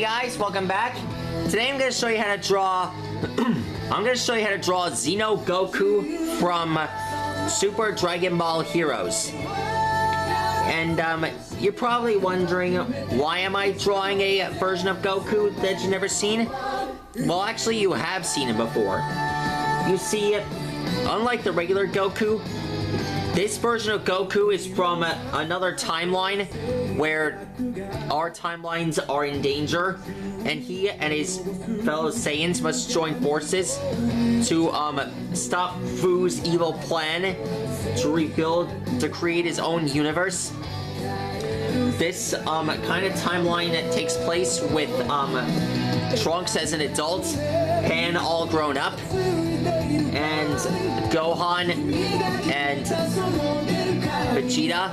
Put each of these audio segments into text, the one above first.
guys, welcome back. Today I'm going to show you how to draw Xeno Goku from Super Dragonball Heroes. And you're probably wondering, why am I drawing a version of Goku that you've never seen? Well, actually you have seen him before. You see, unlike the regular Goku, this version of Goku is from another timeline where our timelines are in danger, and he and his fellow Saiyans must join forces to stop Fu's evil plan to create his own universe. This kind of timeline takes place with Trunks as an adult, Pan all grown up, and Gohan and Vegeta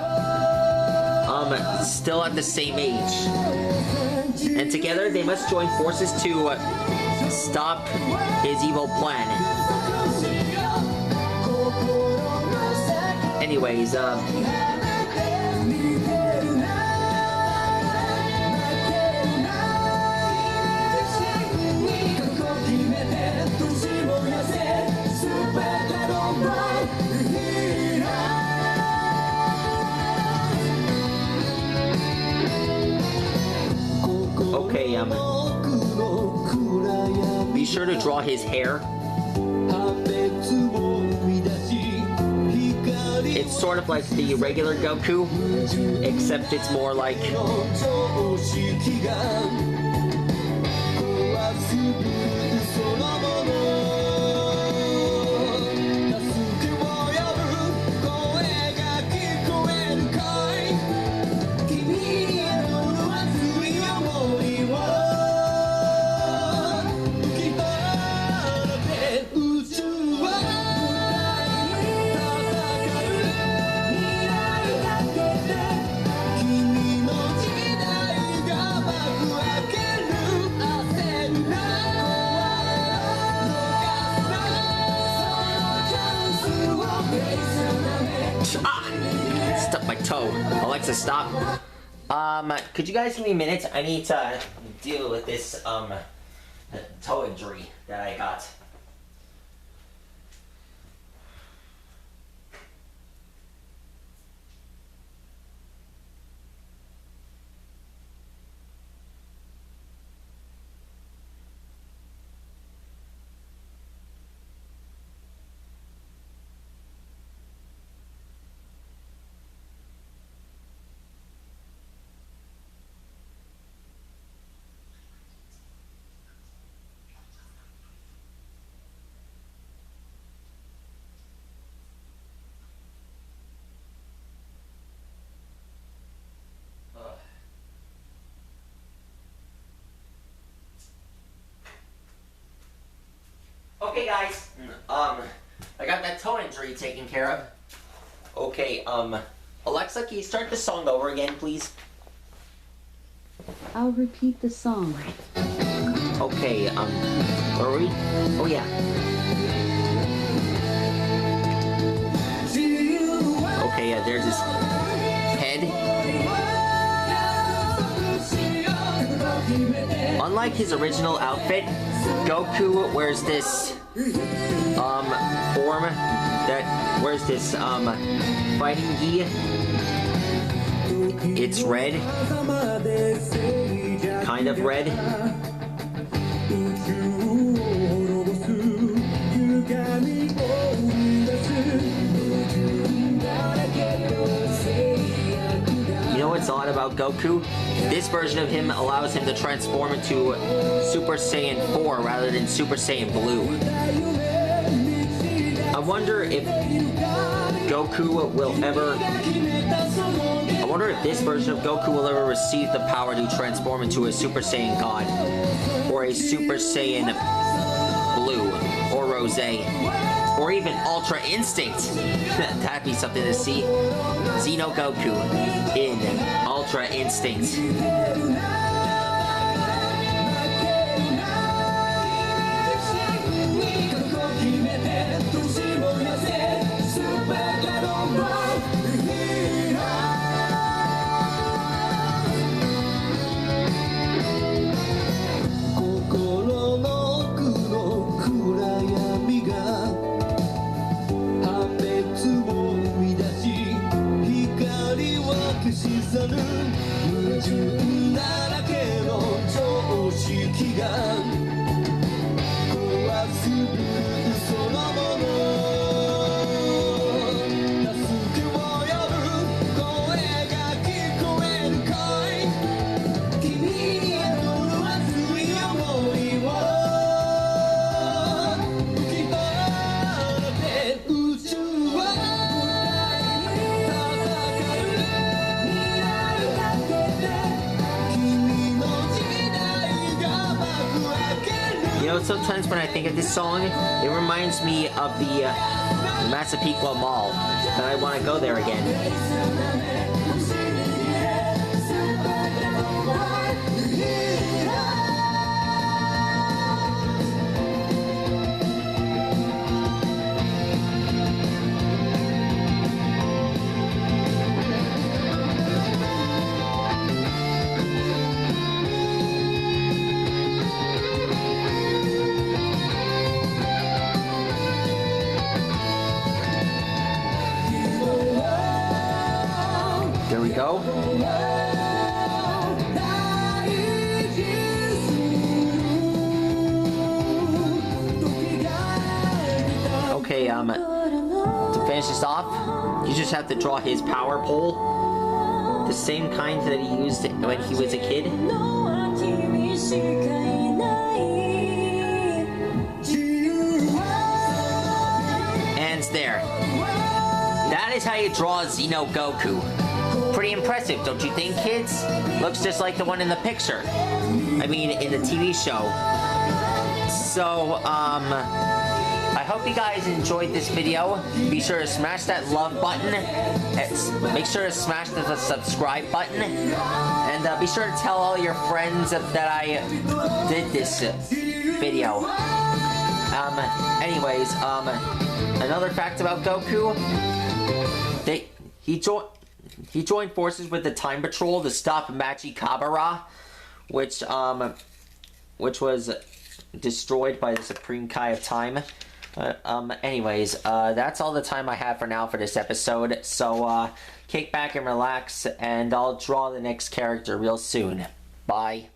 still at the same age. And together they must join forces to stop his evil plan. Anyways, okay, be sure to draw his hair. It's sort of like the regular Goku, except it's more like... Stuck my toe. Alexa, stop. Could you guys give me a minute? I need to deal with this, toe injury that I got. Okay, guys, I got that toe injury taken care of. Okay, Alexa, can you start the song over again, please? I'll repeat the song. Okay, where are we? Oh, yeah. Okay, yeah, there's his head. Unlike his original outfit, Goku wears this form that wears this fighting gi. It's red, kind of red. You know what's odd about Goku? This version of him allows him to transform into Super Saiyan 4 rather than Super Saiyan Blue. I wonder if Goku will ever... I wonder if this version of Goku will ever receive the power to transform into a Super Saiyan God, or a Super Saiyan Blue, or Rose, or even Ultra Instinct. That'd be something to see. Xeno Goku in Ultra Instinct. You know, sometimes when I think of this song, it reminds me of the Massapequa Mall, and I want to go there again. There we go. Okay, to finish this off, you just have to draw his power pole. The same kind that he used when he was a kid. And it's there. That is how you draw Xeno Goku. Pretty impressive, don't you think, kids? Looks just like the one in the picture. I mean, in the TV show. So, I hope you guys enjoyed this video. Be sure to smash that love button. Make sure to smash the subscribe button. And be sure to tell all your friends that I did this video. Anyways, another fact about Goku. He joined forces with the Time Patrol to stop Machikabara, which was destroyed by the Supreme Kai of Time. Anyways, that's all the time I have for now for this episode. So, kick back and relax, and I'll draw the next character real soon. Bye.